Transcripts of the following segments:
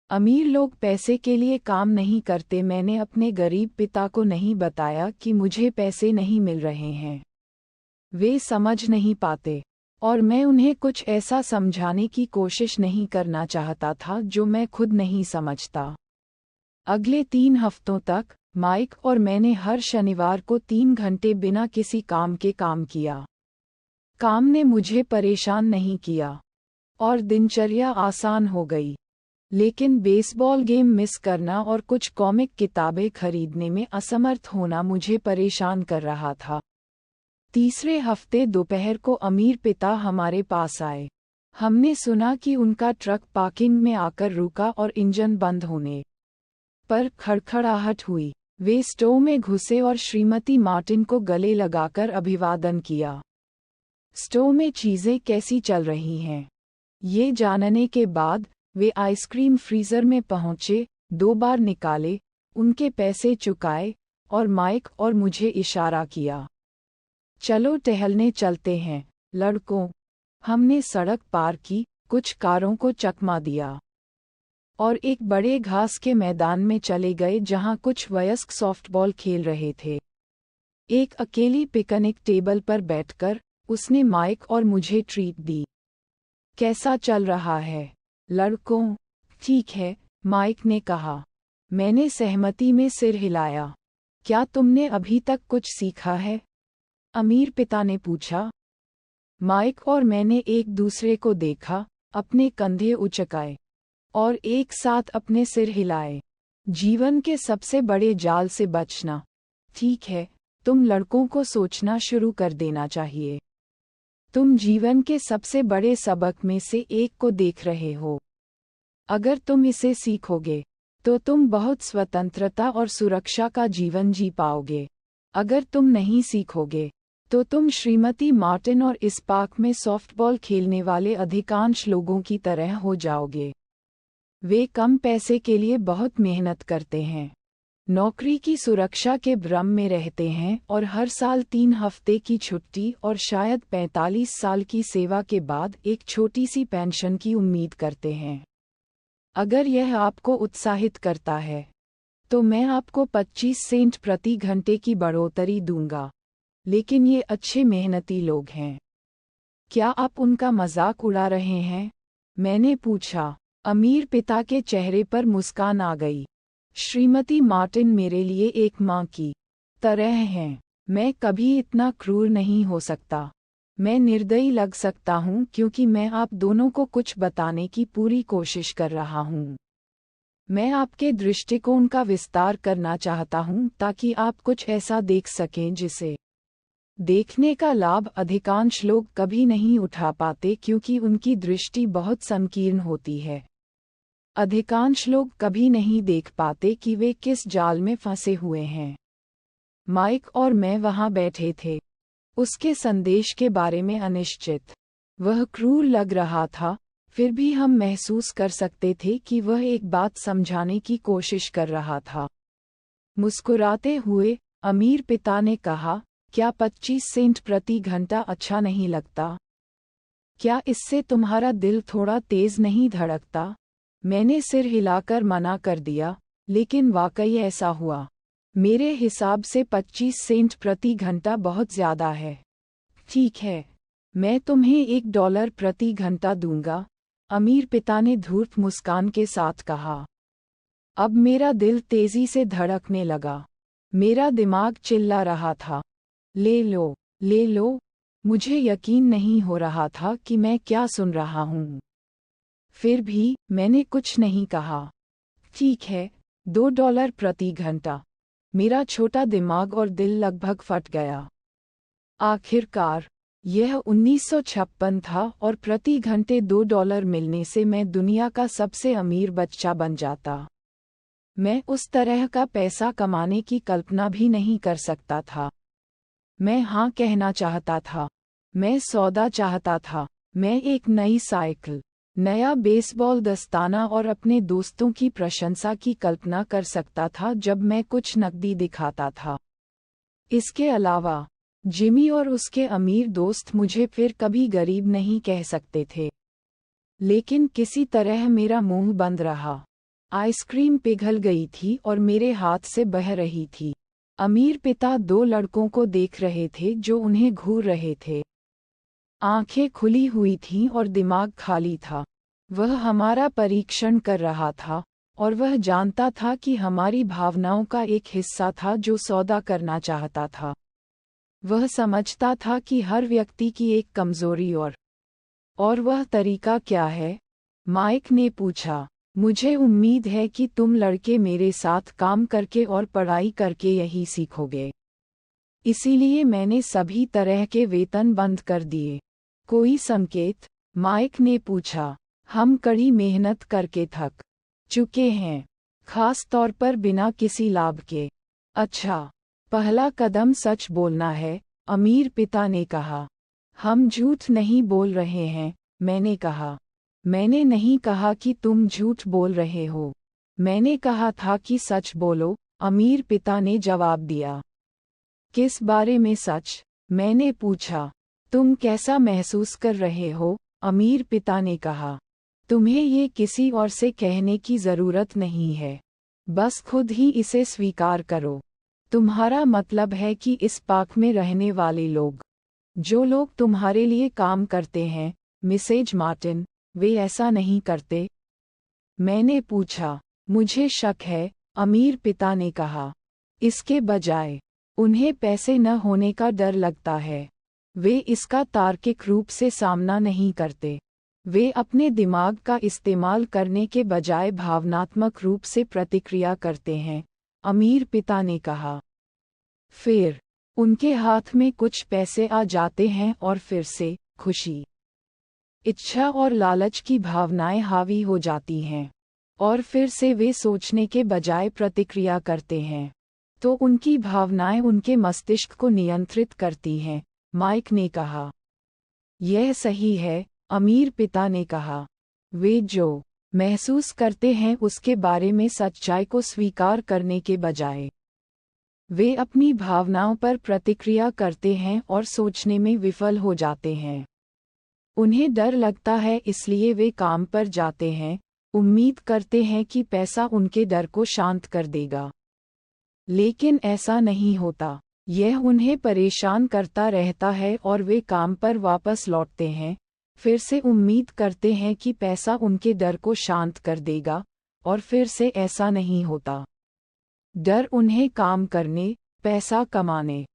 अमीर लोग पैसे के लिए काम नहीं करते। मैंने अपने गरीब पिता को नहीं बताया कि मुझे पैसे नहीं मिल रहे हैं। वे समझ नहीं पाते, और मैं उन्हें कुछ ऐसा समझाने की कोशिश नहीं करना चाहता था जो मैं खुद नहीं समझता। अगले 3 हफ्तों तक माइक और मैंने हर शनिवार को 3 घंटे बिना किसी काम के काम किया। काम ने मुझे परेशान नहीं किया और दिनचर्या आसान हो गई, लेकिन बेसबॉल गेम मिस करना और कुछ कॉमिक किताबें खरीदने में असमर्थ होना मुझे परेशान कर रहा था। तीसरे हफ्ते दोपहर को अमीर पिता हमारे पास आए। हमने सुना कि उनका ट्रक पार्किंग में आकर रुका और इंजन बंद होने पर खड़खड़ाहट हुई। वे स्टोव में घुसे और श्रीमती मार्टिन को गले लगाकर अभिवादन किया। स्टोव में चीजें कैसी चल रही हैं? ये जानने के बाद वे आइसक्रीम फ्रीजर में पहुंचे, 2 बार निकाले, उनके पैसे चुकाए और माइक और मुझे इशारा किया। चलो टहलने चलते हैं, लड़कों। हमने सड़क पार की, कुछ कारों को चकमा दिया और एक बड़े घास के मैदान में चले गए जहां कुछ वयस्क सॉफ्टबॉल खेल रहे थे। एक अकेली पिकनिक टेबल पर बैठकर उसने माइक और मुझे ट्रीट दी। कैसा चल रहा है, लड़कों? ठीक है, माइक ने कहा। मैंने सहमति में सिर हिलाया। क्या तुमने अभी तक कुछ सीखा है? अमीर पिता ने पूछा। माइक और मैंने एक दूसरे को देखा, अपने कंधे उचकाए और एक साथ अपने सिर हिलाए। जीवन के सबसे बड़े जाल से बचना। ठीक है, तुम लड़कों को सोचना शुरू कर देना चाहिए। तुम जीवन के सबसे बड़े सबक में से एक को देख रहे हो। अगर तुम इसे सीखोगे, तो तुम बहुत स्वतंत्रता और सुरक्षा का जीवन जी पाओगे। अगर तुम नहीं सीखोगे, तो तुम श्रीमती मार्टिन और इस पार्क में सॉफ्टबॉल खेलने वाले अधिकांश लोगों की तरह हो जाओगे। वे कम पैसे के लिए बहुत मेहनत करते हैं, नौकरी की सुरक्षा के भ्रम में रहते हैं और हर साल 3 हफ्ते की छुट्टी और शायद 45 साल की सेवा के बाद एक छोटी सी पेंशन की उम्मीद करते हैं। अगर यह आपको उत्साहित करता है, तो मैं आपको 25 सेंट प्रति घंटे की बढ़ोतरी दूंगा, लेकिन ये अच्छे मेहनती लोग हैं। क्या आप उनका मजाक उड़ा रहे हैं? मैंने पूछा। अमीर पिता के चेहरे पर मुस्कान आ गई। श्रीमती मार्टिन मेरे लिए एक माँ की तरह हैं। मैं कभी इतना क्रूर नहीं हो सकता। मैं निर्दयी लग सकता हूँ क्योंकि मैं आप दोनों को कुछ बताने की पूरी कोशिश कर रहा हूँ। मैं आपके दृष्टिकोण का विस्तार करना चाहता हूँ ताकि आप कुछ ऐसा देख सकें जिसे देखने का लाभ अधिकांश लोग कभी नहीं उठा पाते क्योंकि उनकी दृष्टि बहुत संकीर्ण होती है। अधिकांश लोग कभी नहीं देख पाते कि वे किस जाल में फंसे हुए हैं। माइक और मैं वहां बैठे थे, उसके संदेश के बारे में अनिश्चित। वह क्रूर लग रहा था, फिर भी हम महसूस कर सकते थे कि वह एक बात समझाने की कोशिश कर रहा था। मुस्कुराते हुए अमीर पिता ने कहा, क्या 25 सेंट प्रति घंटा अच्छा नहीं लगता? क्या इससे तुम्हारा दिल थोड़ा तेज नहीं धड़कता? मैंने सिर हिलाकर मना कर दिया, लेकिन वाकई ऐसा हुआ। मेरे हिसाब से 25 सेंट प्रति घंटा बहुत ज़्यादा है। ठीक है, मैं तुम्हें $1 प्रति घंटा दूंगा, अमीर पिता ने धूर्त मुस्कान के साथ कहा। अब मेरा दिल तेजी से धड़कने लगा। मेरा दिमाग चिल्ला रहा था, ले लो, ले लो। मुझे यकीन नहीं हो रहा था कि मैं क्या सुन रहा हूँ। फिर भी मैंने कुछ नहीं कहा। ठीक है, $2 प्रति घंटा। मेरा छोटा दिमाग और दिल लगभग फट गया। आखिरकार यह 1956 था और प्रति घंटे $2 मिलने से मैं दुनिया का सबसे अमीर बच्चा बन जाता। मैं उस तरह का पैसा कमाने की कल्पना भी नहीं कर सकता था। मैं हाँ कहना चाहता था। मैं सौदा चाहता था। मैं एक नई साइकिल, नया बेसबॉल दस्ताना और अपने दोस्तों की प्रशंसा की कल्पना कर सकता था जब मैं कुछ नकदी दिखाता था। इसके अलावा जिमी और उसके अमीर दोस्त मुझे फिर कभी गरीब नहीं कह सकते थे। लेकिन किसी तरह मेरा मुंह बंद रहा। आइसक्रीम पिघल गई थी और मेरे हाथ से बह रही थी। अमीर पिता 2 लड़कों को देख रहे थे जो उन्हें घूर रहे थे। आंखें खुली हुई थीं और दिमाग खाली था। वह हमारा परीक्षण कर रहा था और वह जानता था कि हमारी भावनाओं का एक हिस्सा था जो सौदा करना चाहता था। वह समझता था कि हर व्यक्ति की एक कमजोरी और वह तरीका क्या है? माइक ने पूछा। मुझे उम्मीद है कि तुम लड़के मेरे साथ काम करके और पढ़ाई करके यही सीखोगे। इसीलिए मैंने सभी तरह के वेतन बंद कर दिए। कोई संकेत? माइक ने पूछा। हम कड़ी मेहनत करके थक चुके हैं, खास तौर पर बिना किसी लाभ के। अच्छा, पहला कदम सच बोलना है, अमीर पिता ने कहा। हम झूठ नहीं बोल रहे हैं, मैंने कहा। मैंने नहीं कहा कि तुम झूठ बोल रहे हो। मैंने कहा था कि सच बोलो, अमीर पिता ने जवाब दिया। किस बारे में सच? मैंने पूछा। तुम कैसा महसूस कर रहे हो? अमीर पिता ने कहा। तुम्हें ये किसी और से कहने की जरूरत नहीं है। बस खुद ही इसे स्वीकार करो। तुम्हारा मतलब है कि इस पार्क में रहने वाले लोग, जो लोग तुम्हारे लिए काम करते हैं, मिसेज मार्टिन, वे ऐसा नहीं करते? मैंने पूछा। मुझे शक है, अमीर पिता ने कहा। इसके बजाय, उन्हें पैसे न होने का डर लगता है। वे इसका तार्किक रूप से सामना नहीं करते। वे अपने दिमाग का इस्तेमाल करने के बजाय भावनात्मक रूप से प्रतिक्रिया करते हैं, अमीर पिता ने कहा। फिर, उनके हाथ में कुछ पैसे आ जाते हैं और फिर से, खुशी, इच्छा और लालच की भावनाएं हावी हो जाती हैं। और फिर से वे सोचने के बजाय प्रतिक्रिया करते हैं। तो उनकी भावनाएं उनके मस्तिष्क को नियंत्रित करती हैं, माइक ने कहा। यह सही है, अमीर पिता ने कहा। वे जो महसूस करते हैं उसके बारे में सच्चाई को स्वीकार करने के बजाय, वे अपनी भावनाओं पर प्रतिक्रिया करते हैं और सोचने में विफल हो जाते हैं। उन्हें डर लगता है इसलिए वे काम पर जाते हैं, उम्मीद करते हैं कि पैसा उनके डर को शांत कर देगा। लेकिन ऐसा नहीं होता। यह उन्हें परेशान करता रहता है और वे काम पर वापस लौटते हैं, फिर से उम्मीद करते हैं कि पैसा उनके डर को शांत कर देगा, और फिर से ऐसा नहीं होता। डर उन्हें काम करने, पैसा कमाने,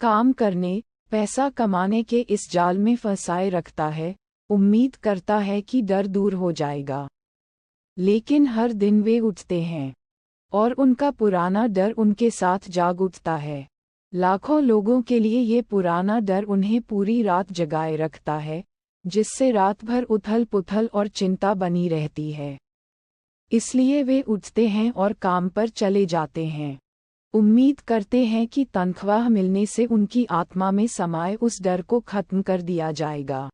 काम करने, पैसा कमाने के इस जाल में फंसाए रखता है। उम्मीद करता है कि डर दूर हो जाएगा। लेकिन हर दिन वे उठते हैं और उनका पुराना डर उनके साथ जाग उठता है। लाखों लोगों के लिए ये पुराना डर उन्हें पूरी रात जगाए रखता है, जिससे रात भर उथल-पुथल और चिंता बनी रहती है। इसलिए वे उठते हैं और काम पर चले जाते हैं। उम्मीद करते हैं कि तनख्वाह मिलने से उनकी आत्मा में समाये उस डर को खत्म कर दिया जाएगा।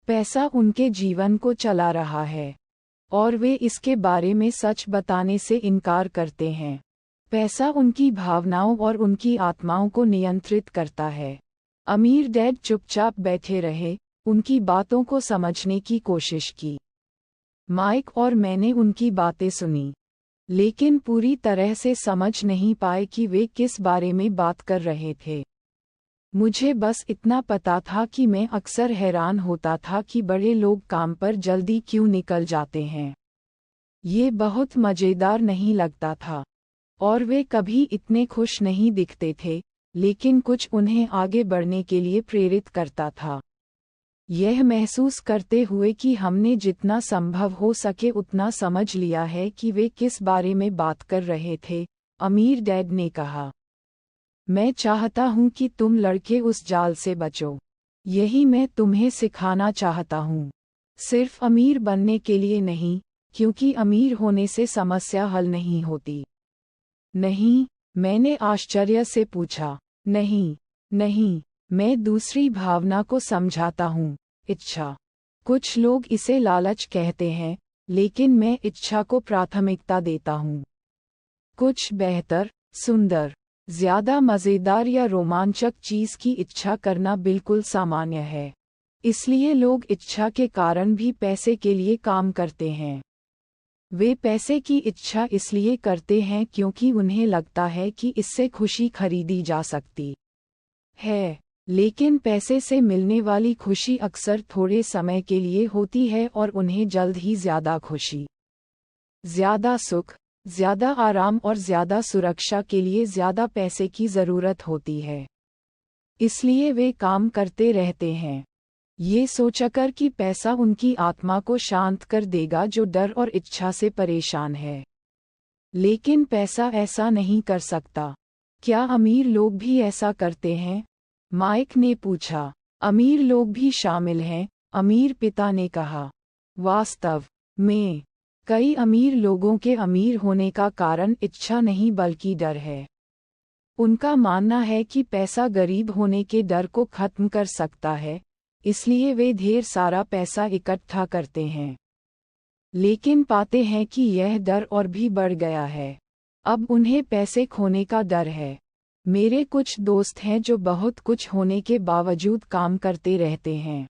पैसा उनके जीवन को चला रहा है, और वे इसके बारे में सच बताने से इनकार करते हैं। पैसा उनकी भावनाओं और उनकी आत्माओं को नियंत्रित करता है। अमीर डैड चुपचाप बैठे रहे, उनकी बातों को समझने की कोशिश की। माइक और मैंने उनकी बातें सुनी, लेकिन पूरी तरह से समझ नहीं पाए कि वे किस बारे में बात कर रहे थे। मुझे बस इतना पता था कि मैं अक्सर हैरान होता था कि बड़े लोग काम पर जल्दी क्यों निकल जाते हैं। ये बहुत मज़ेदार नहीं लगता था, और वे कभी इतने खुश नहीं दिखते थे, लेकिन कुछ उन्हें आगे बढ़ने के लिए प्रेरित करता था। यह महसूस करते हुए कि हमने जितना संभव हो सके उतना समझ लिया है कि वे किस बारे में बात कर रहे थे, अमीर डैड ने कहा। मैं चाहता हूं कि तुम लड़के उस जाल से बचो। यही मैं तुम्हें सिखाना चाहता हूं। सिर्फ अमीर बनने के लिए नहीं, क्योंकि अमीर होने से समस्या हल नहीं होती। नहीं, मैंने आश्चर्य से पूछा। नहीं, नहीं, मैं दूसरी भावना को समझाता हूँ, इच्छा। कुछ लोग इसे लालच कहते हैं, लेकिन मैं इच्छा को प्राथमिकता देता हूँ। कुछ बेहतर, सुंदर, ज्यादा मज़ेदार या रोमांचक चीज़ की इच्छा करना बिल्कुल सामान्य है। इसलिए लोग इच्छा के कारण भी पैसे के लिए काम करते हैं। वे पैसे की इच्छा इसलिए करते हैं क्योंकि उन्हें लगता है कि इससे खुशी खरीदी जा सकती है, लेकिन पैसे से मिलने वाली खुशी अक्सर थोड़े समय के लिए होती है और उन्हें जल्द ही ज्यादा खुशी, ज्यादा सुख, ज्यादा आराम और ज्यादा सुरक्षा के लिए ज्यादा पैसे की जरूरत होती है। इसलिए वे काम करते रहते हैं, ये सोचकर कि पैसा उनकी आत्मा को शांत कर देगा जो डर और इच्छा से परेशान है। लेकिन पैसा ऐसा नहीं कर सकता। क्या अमीर लोग भी ऐसा करते हैं? माइक ने पूछा। अमीर लोग भी शामिल हैं, अमीर पिता ने कहा। वास्तव में कई अमीर लोगों के अमीर होने का कारण इच्छा नहीं बल्कि डर है। उनका मानना है कि पैसा गरीब होने के डर को खत्म कर सकता है, इसलिए वे ढेर सारा पैसा इकट्ठा करते हैं। लेकिन पाते हैं कि यह डर और भी बढ़ गया है। अब उन्हें पैसे खोने का डर है। मेरे कुछ दोस्त हैं जो बहुत कुछ होने के बावजूद काम करते रहते हैं।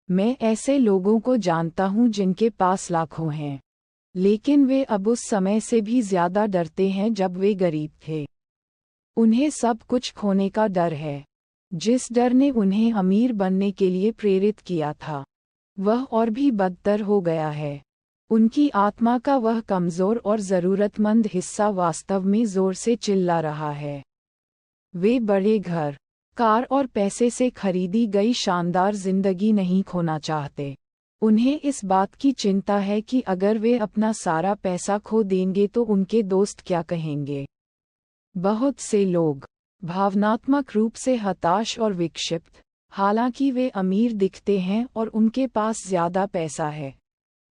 मैं ऐसे लोगों को जानता हूं जिनके पास लाखों हैं, लेकिन वे अब उस समय से भी ज्यादा डरते हैं जब वे गरीब थे। उन्हें सब कुछ खोने का डर है। जिस डर ने उन्हें अमीर बनने के लिए प्रेरित किया था, वह और भी बदतर हो गया है। उनकी आत्मा का वह कमजोर और जरूरतमंद हिस्सा वास्तव में जोर से चिल्ला रहा है। वे बड़े घर, कार और पैसे से खरीदी गई शानदार जिंदगी नहीं खोना चाहते। उन्हें इस बात की चिंता है कि अगर वे अपना सारा पैसा खो देंगे तो उनके दोस्त क्या कहेंगे। बहुत से लोग भावनात्मक रूप से हताश और विक्षिप्त, हालांकि वे अमीर दिखते हैं और उनके पास ज्यादा पैसा है।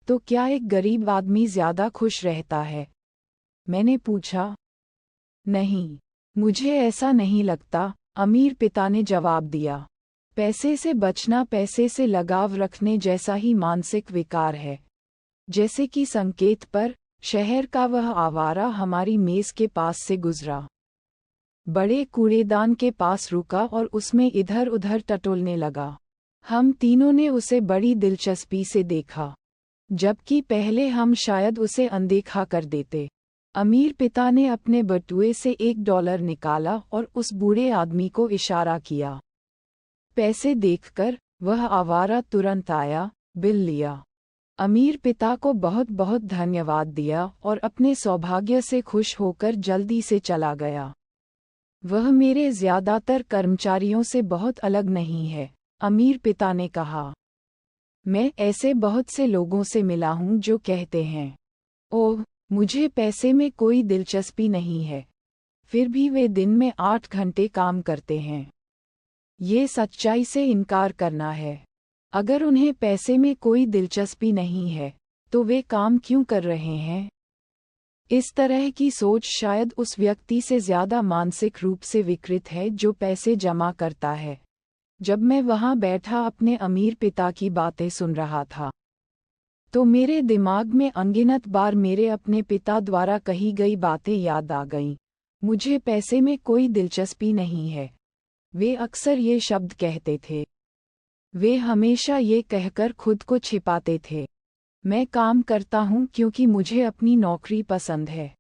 तो क्या एक गरीब आदमी ज्यादा खुश रहता है? मैंने पूछा। नहीं, मुझे ऐसा नहीं लगता, अमीर पिता ने जवाब दिया। पैसे से बचना पैसे से लगाव रखने जैसा ही मानसिक विकार है। जैसे कि संकेत पर शहर का वह आवारा हमारी मेज के पास से गुजरा, बड़े कूड़ेदान के पास रुका और उसमें इधर उधर टटोलने लगा। हम तीनों ने उसे बड़ी दिलचस्पी से देखा, जबकि पहले हम शायद उसे अनदेखा कर देते। अमीर पिता ने अपने बटुए से $1 निकाला और उस बूढ़े आदमी को इशारा किया। पैसे देखकर वह आवारा तुरंत आया, बिल लिया। अमीर पिता को बहुत बहुत धन्यवाद दिया और अपने सौभाग्य से खुश होकर जल्दी से चला गया। वह मेरे ज्यादातर कर्मचारियों से बहुत अलग नहीं है, अमीर पिता ने कहा। मैं ऐसे बहुत से लोगों से मिला हूं जो कहते हैं, ओह, मुझे पैसे में कोई दिलचस्पी नहीं है, फिर भी वे दिन में 8 घंटे काम करते हैं। ये सच्चाई से इनकार करना है। अगर उन्हें पैसे में कोई दिलचस्पी नहीं है, तो वे काम क्यों कर रहे हैं? इस तरह की सोच शायद उस व्यक्ति से ज्यादा मानसिक रूप से विकृत है जो पैसे जमा करता है। जब मैं वहां बैठा अपने अमीर पिता की बातें सुन रहा था, तो मेरे दिमाग में अनगिनत बार मेरे अपने पिता द्वारा कही गई बातें याद आ गईं। मुझे पैसे में कोई दिलचस्पी नहीं है, वे अक्सर ये शब्द कहते थे। वे हमेशा ये कहकर खुद को छिपाते थे। मैं काम करता हूँ क्योंकि मुझे अपनी नौकरी पसंद है।